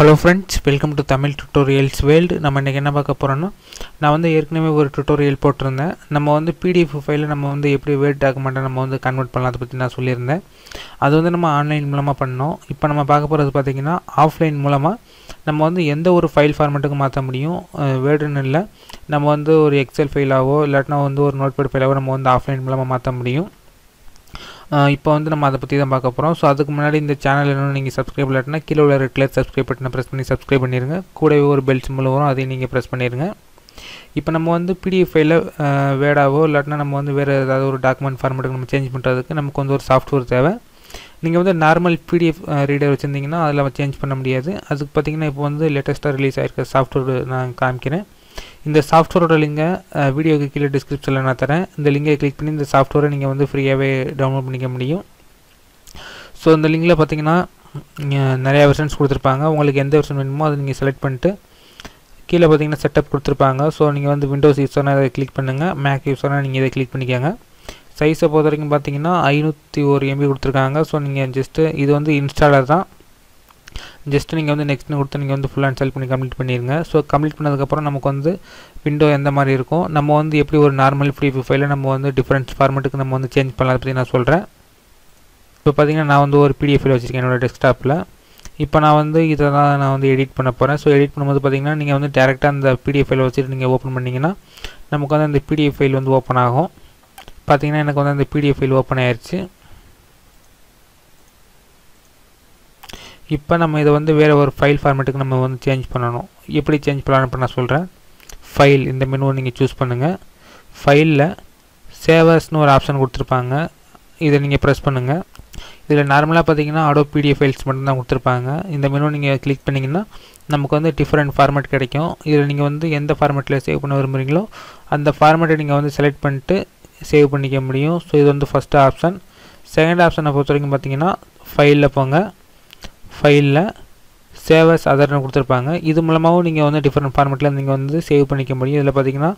Hello friends, welcome to Tamil Tutorials World. நம்ம இன்னைக்கு என்ன பார்க்க போறோம்னா நான் வந்து ஏற்கனவே ஒரு டுட்டோரியல் போட்டுருந்தேன். நம்ம வந்து PDF ஃபைலை நம்ம வந்து எப்படி Word டாக்குமெண்ட்டை நம்ம வந்து கன்வெர்ட் பண்ணலாம் அதை பத்தி நான் சொல்லியிருந்தேன். அது வந்து நம்ம ஆன்லைன் மூலமா பண்ணோம். இப்போ நம்ம பார்க்க போறது பாத்தீங்கன்னா ஆஃப்லைன் மூலமா நம்ம வந்து எந்த ஒரு ஃபைல் ஃபார்மட்டுக்கு மாற்ற முடியும். வேர்டுன்னு இல்லை, நம்ம வந்து ஒரு எக்ஸல் ஃபைலாவோ இல்லாட்டினா வந்து ஒரு நோட்பேட் ஃபைலாவோ நம்ம வந்து ஆஃப்லைன் மூலமா மாற்ற முடியும். இப்போ வந்து நம்ம அதை பற்றி தான் பார்க்க போகிறோம். ஸோ அதுக்கு முன்னாடி இந்த சேனல் இன்னும் நீங்கள் சப்ஸ்கிரைப் இல்லாட்டினா கீழே உள்ள ரெட் கலர் சப்ஸ்கிரைப் பட்டனை ப்ரெஸ் பண்ணி சப்ஸ்கிரைப் பண்ணிடுங்க. கூடவே ஒரு பெல் சிம்பிள் வரும், அதையும் நீங்கள் ப்ரெஸ் பண்ணிடுங்க. இப்போ நம்ம வந்து பிடிஎஃப் ஃபைலில் வேர்டாவோ இல்லாட்டினா நம்ம வந்து வேறு ஏதாவது ஒரு டாக்குமெண்ட் ஃபார்மேட்டுக்கு நம்ம சேஞ்ச் பண்ணுறதுக்கு நமக்கு வந்து ஒரு சாஃப்ட்வேர் தேவை. நீங்கள் வந்து நார்மல் பிடிஎஃப் ரீடர் வச்சுருந்தீங்கன்னா அதில் சேஞ்ச் பண்ண முடியாது. அதுக்கு பார்த்தீங்கன்னா இப்போ வந்து லேட்டஸ்ட்டாக ரிலீஸ் ஆகிருக்க சாஃப்ட்வேர் நான் காமிக்கிறேன். இந்த சாஃப்ட்வேரோட லிங்கை வீடியோக்கு கீழே டிஸ்கிரிப்ஷனில் நான் தரேன். இந்த லிங்கை கிளிக் பண்ணி இந்த சாஃப்ட்வேரை நீங்கள் வந்து ஃப்ரீயாகவே டவுன்லோட் பண்ணிக்க முடியும். ஸோ இந்த லிங்கில் பார்த்தீங்கன்னா நிறையா வெர்ஷன்ஸ் கொடுத்துருப்பாங்க. உங்களுக்கு எந்த வெர்ஷன் வேணுமோ அதை நீங்கள் செலக்ட் பண்ணிட்டு கீழே பார்த்தீங்கன்னா செட்டப் கொடுத்துருப்பாங்க. ஸோ நீங்கள் வந்து விண்டோஸ் யூஸர்னால் இதை கிளிக் பண்ணுங்கள், மேக் யூஸர்னால் நீங்கள் இதை கிளிக் பண்ணிக்கோங்க. சைஸை பொறுத்த வரைக்கும் பார்த்தீங்கன்னா 501 MB கொடுத்துருக்காங்க. ஸோ நீங்கள் ஜஸ்ட்டு இது வந்து இன்ஸ்டாலர் தான். ஜஸ்ட்டு நீங்கள் வந்து நெக்ஸ்ட்னு கொடுத்து நீங்கள் வந்து ஃபுல்லாக இன்ஸ்டால் பண்ணி கம்ப்ளீட் பண்ணிடுங்க. ஸோ கம்ப்ளீட் பண்ணதுக்கப்புறம் நமக்கு வந்து விண்டோ எந்த மாதிரி இருக்கும், நம்ம வந்து எப்படி ஒரு நார்மல் பிடிஎஃப் ஃபைலை நம்ம வந்து டிஃப்ரெண்ட் ஃபார்மேட்டுக்கு நம்ம வந்து சேஞ்ச் பண்ணலாம் பற்றி நான் சொல்கிறேன். இப்போ பார்த்தீங்கன்னா நான் வந்து ஒரு பிடிஎஃப் ஃபைல் வச்சுருக்கேன் என்னோடய டெஸ்க்டாப்பில். இப்போ நான் வந்து இதை தான் நான் வந்து எடிட் பண்ண போகிறேன். ஸோ எடிட் பண்ணும்போது பார்த்தீங்கன்னா நீங்கள் வந்து டேரெக்டாக அந்த பிடிஎஃப் ஃபைலை வச்சுட்டு நீங்கள் ஓப்பன் பண்ணிங்கன்னா நமக்கு வந்து அந்த பிடிஎஃப் ஃபைல் வந்து ஓப்பன் ஆகும். பார்த்தீங்கன்னா எனக்கு வந்து அந்த பிடிஎஃப் ஃபைல் ஓப்பன் ஆயிடுச்சு. இப்போ நம்ம இதை வந்து வேறு ஒரு ஃபைல் ஃபார்மேட்டுக்கு நம்ம வந்து சேஞ்ச் பண்ணணும். எப்படி சேஞ்ச் பண்ணலான்னு நான் சொல்கிறேன். ஃபைல் இந்த மெனுவை நீங்கள் சூஸ் பண்ணுங்கள். ஃபைலில் சேவர்ஸ்னு ஒரு ஆப்ஷன் கொடுத்துருப்பாங்க, இதை நீங்கள் ப்ரெஸ் பண்ணுங்கள். இதில் நார்மலாக பார்த்தீங்கன்னா அடோப் பிடிஎஃப் ஃபைல்ஸ் மட்டும்தான் கொடுத்துருப்பாங்க. இந்த மெனுவை நீங்கள் கிளிக் பண்ணிங்கன்னா நமக்கு வந்து டிஃப்ரெண்ட் ஃபார்மேட் கிடைக்கும். இதில் நீங்கள் வந்து எந்த ஃபார்மேட்டில் சேவ் பண்ண விரும்புகிறீங்களோ அந்த ஃபார்மேட்டை நீங்கள் வந்து செலக்ட் பண்ணிட்டு சேவ் பண்ணிக்க முடியும். ஸோ இது வந்து ஃபஸ்ட்டு ஆப்ஷன். செகண்ட் ஆப்ஷனை பொறுத்த வரைக்கும் பார்த்தீங்கன்னா ஃபைலில் போங்க, ஃபைலில் சேவர்ஸ் அதர்னு கொடுத்துருப்பாங்க. இது மூலமாகவும் நீங்கள் வந்து டிஃப்ரெண்ட் ஃபார்மேட்டில் நீங்கள் வந்து சேவ் பண்ணிக்க முடியும். இதில் பார்த்தீங்கன்னா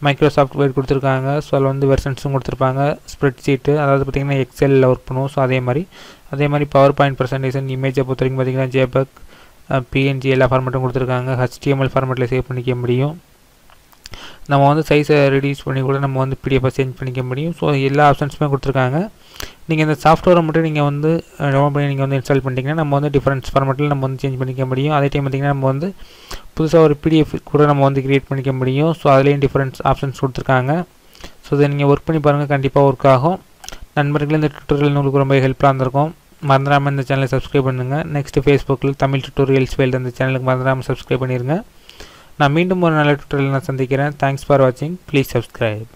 மைக்ரோசாஃப்ட் வேர்ட் கொடுத்துருக்காங்க. ஸோ அதில் வந்து வெர்ஷன்ஸும் கொடுத்துருப்பாங்க. ஸ்ப்ரெட் ஷீட்டு, அதாவது பார்த்திங்கன்னா எக்ஸலில் ஒர்க் பண்ணுவோம். ஸோ அதே மாதிரி பவர் பாயிண்ட் ப்ரெசன்டேஷன், இமேஜை பொறுத்த வரைக்கும் பார்த்திங்கன்னா ஜேபக், PNG எல்லா ஃபார்மேட்டும் கொடுத்துருக்காங்க. HTML ஃபார்மேட்டில் சேவ் பண்ணிக்க முடியும். நம்ம வந்து சைஸை ரெடியூஸ் பண்ணி கூட நம்ம வந்து பிடிஎஃப் சேஞ்ச் பண்ணிக்க முடியும். ஸோ எல்லா ஆப்ஷன்ஸுமே கொடுத்துருக்காங்க. நீங்கள் இந்த சாஃப்ட்வேரை மட்டும் நீங்கள் வந்து டவுன்லோட் பண்ணி நீங்கள் வந்து இன்ஸ்டால் பண்ணிட்டீங்கன்னா நம்ம வந்து டிஃப்ரெண்ட் ஃபார்மேட்டில் நம்ம வந்து சேஞ்ச் பண்ணிக்க முடியும். அதே டைம் பார்த்திங்கன்னா நம்ம வந்து புதுசாக ஒரு பிடிஎஃப் கூட நம்ம வந்து க்ரியேட் பண்ணிக்க முடியும். ஸோ அதுலேயும் டிஃப்ரெண்ட் ஆப்ஷன்ஸ் கொடுத்துருக்காங்க. ஸோ இதை நீங்கள் ஒர்க் பண்ணி பாருங்கள், கண்டிப்பாக ஒர்க் ஆகும். நண்பர்களே, இந்த டுட்டோரியல் உங்களுக்கு ரொம்ப ஹெல்ப்ஃபுல்லாக இருந்திருக்கும். மறந்துடாமல் இந்த சேனலை சப்ஸ்கிரைப் பண்ணுங்கள். நெக்ஸ்ட்டு ஃபேஸ்புக்கில் தமிழ் டுட்டோரியல்ஸ் வேல்டு அந்த சேனலுக்கு மறந்துடாமல் சப்ஸ்கிரைப் பண்ணிடுங்க. நான் மீண்டும் ஒரு நல்ல டுட்டோரியல் நான் சந்திக்கிறேன். தேங்க்ஸ் ஃபார் வாட்சிங். Please subscribe.